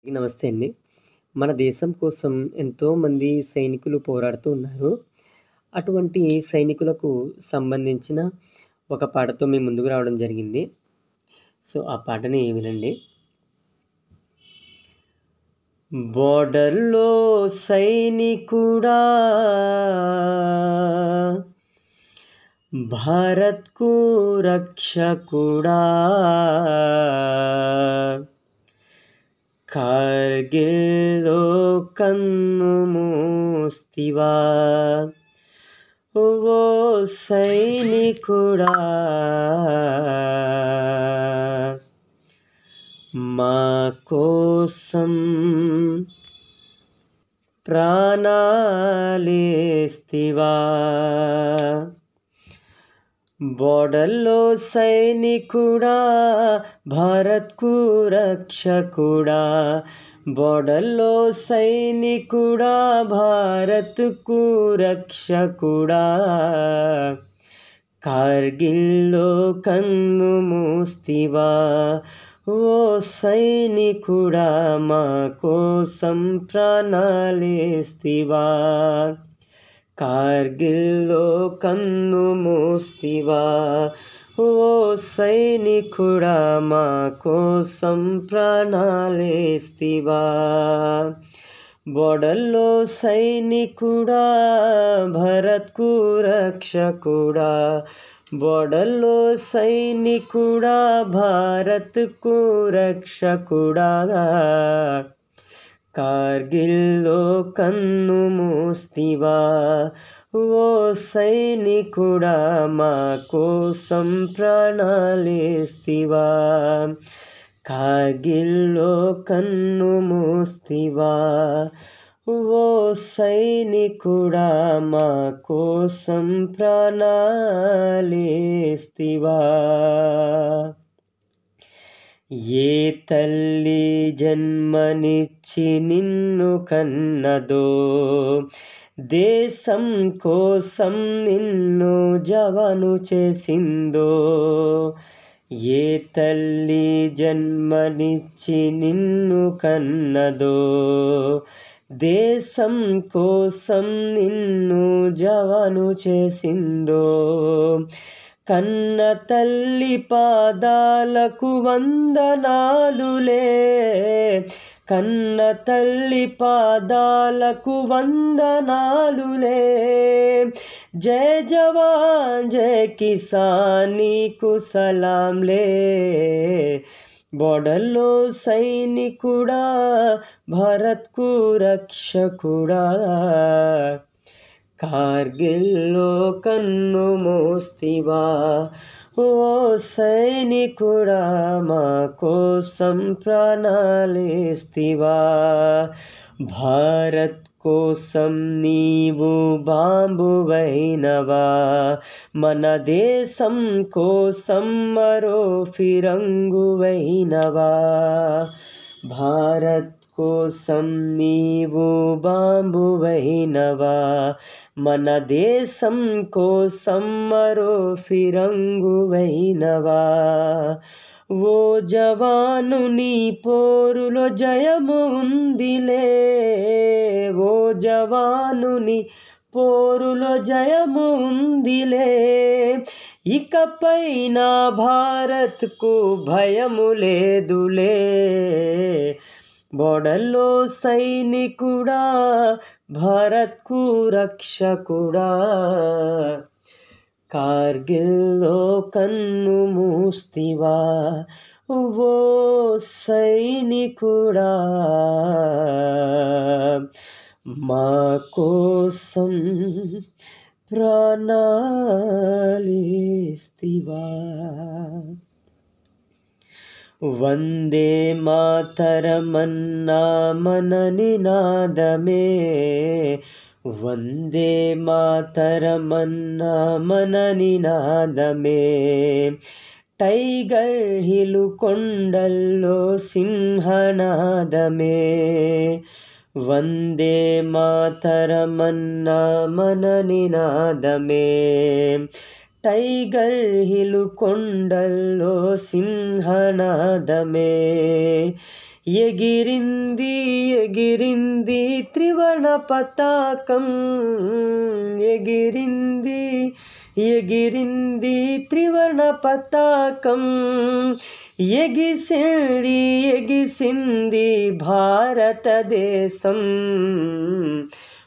నమస్తే అండి. మన దేశం కోసం ఎంతోమంది సైనికులు పోరాడుతూ ఉన్నారు. అటువంటి సైనికులకు సంబంధించిన ఒక పాటతో మీ ముందుకు రావడం జరిగింది. సో, ఆ పాటని వినండి. బోర్డర్‌లో సైనికుడా భారత్‌కు రక్షకుడా కార్గిల్‌లో కన్ను మూస్తివా ఓ సైనికుడా మా కోసం ప్రాణాలేస్తివా బోర్డర్‌లో సైనికుడా భారత్‌కు రక్షకుడా బోర్డర్‌లో సైనికుడా భారత్‌కు రక్షకుడా కార్గిల్‌లో కన్ను మూస్తివా ఓ సైనికుడా మా కోసం ప్రాణాలేస్తివా కార్గిల్‌లో కన్ను మూస్తివా ఓ సైనికుడా మా కోసం ప్రాణాలేస్తివా బోర్డర్‌లో సైనికుడా భారత్‌కు రక్షకుడా బోర్డర్‌లో సైనికుడా భారత్‌కు రక్షకుడా కార్గిల్‌లో కన్ను మూస్తివా ఓ సైనికుడా మా కోసం ప్రాణాలేస్తివా కార్గిల్‌లో కన్ను మూస్తివా ఓ సైనికుడా మా కోసం ప్రాణాలేస్తివా ఏ తల్లి జన్మనిచ్చి నిన్ను కన్నదో దేశం కోసం నిన్ను జవాను చేసిందో ఏ తల్లి జన్మనిచ్చి నిన్ను కన్నదో దేశం కోసం నిన్ను జవాను చేసిందో కన్న తల్లి పాదాలకు వందనాలులే కన్న తల్లి పాదాలకు వందనాలులే జై జవాన్ జై కిసాన్ నీకు సలాంలే బోర్డర్‌లో సైనికుడా భారత్‌కు రక్షకుడా కార్గిల్‌లో కన్ను మూస్తివా ఓ సైనికుడా మా కోసం ప్రాణాలేస్తివా భారత్ కోసం నీవు బాంబువైనవా మన దేశం కోసం మరో ఫిరంగువైనవా భారత్ కోసం నీవు బాంబువైనవా మన దేశం కోసం మరో ఫిరంగువైనవా ఓ జవాను నీ పోరులో జయము ఉందిలే ఓ జవాను నీ పోరులో జయము ఉందిలే ఇకపై నా భారత్కు భయము లేదులే బోర్డర్‌లో సైనికుడా భారత్‌కు రక్షకుడా కార్గిల్‌లో కన్ను మూస్తివా ఓ సైనికుడా మా కోసం ప్రాణాలేస్తివా వందే మాతరమన్నా మన నినాదమే వందే మాతరమన్నా మన నినాదమే టైగర్ హిల్ కొండల్లో సింహనాదమే వందే మాతరమన్నా మన నినాదమే టైగర్ హిల్ కొండల్లో సింహనాదమే ఎగిరింది ఎగిరింది త్రివర్ణ పతాకం, ఎగిరింది ఎగిరింది త్రివర్ణ పతాకం, ఎగిసింది ఎగిసింది భారతదేశం.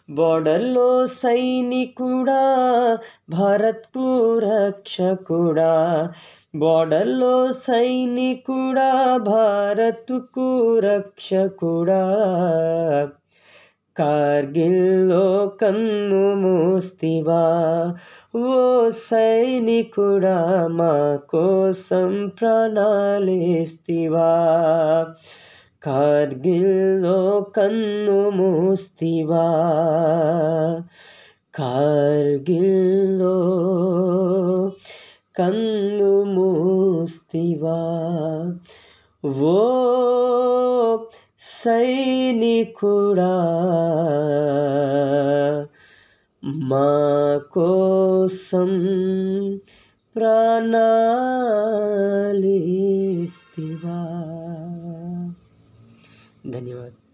బోర్డర్‌లో సైనికుడా, భారత్‌కు రక్షకుడా, బోర్డర్‌లో సైనికుడా, భారత్‌కు రక్షకుడా. కార్గిల్‌లో కన్ను మూస్తివా, ఓ సైనికుడా, మా కోసం ప్రాణాలేస్తివా. కార్గిల్‌లో కన్ను మూస్తివా, కార్గిల్‌లో కన్ను మూస్తివా. ఓ సైనికుడా, మా కోసం ప్రాణాలిస్తివా. ధన్యవాదాలు.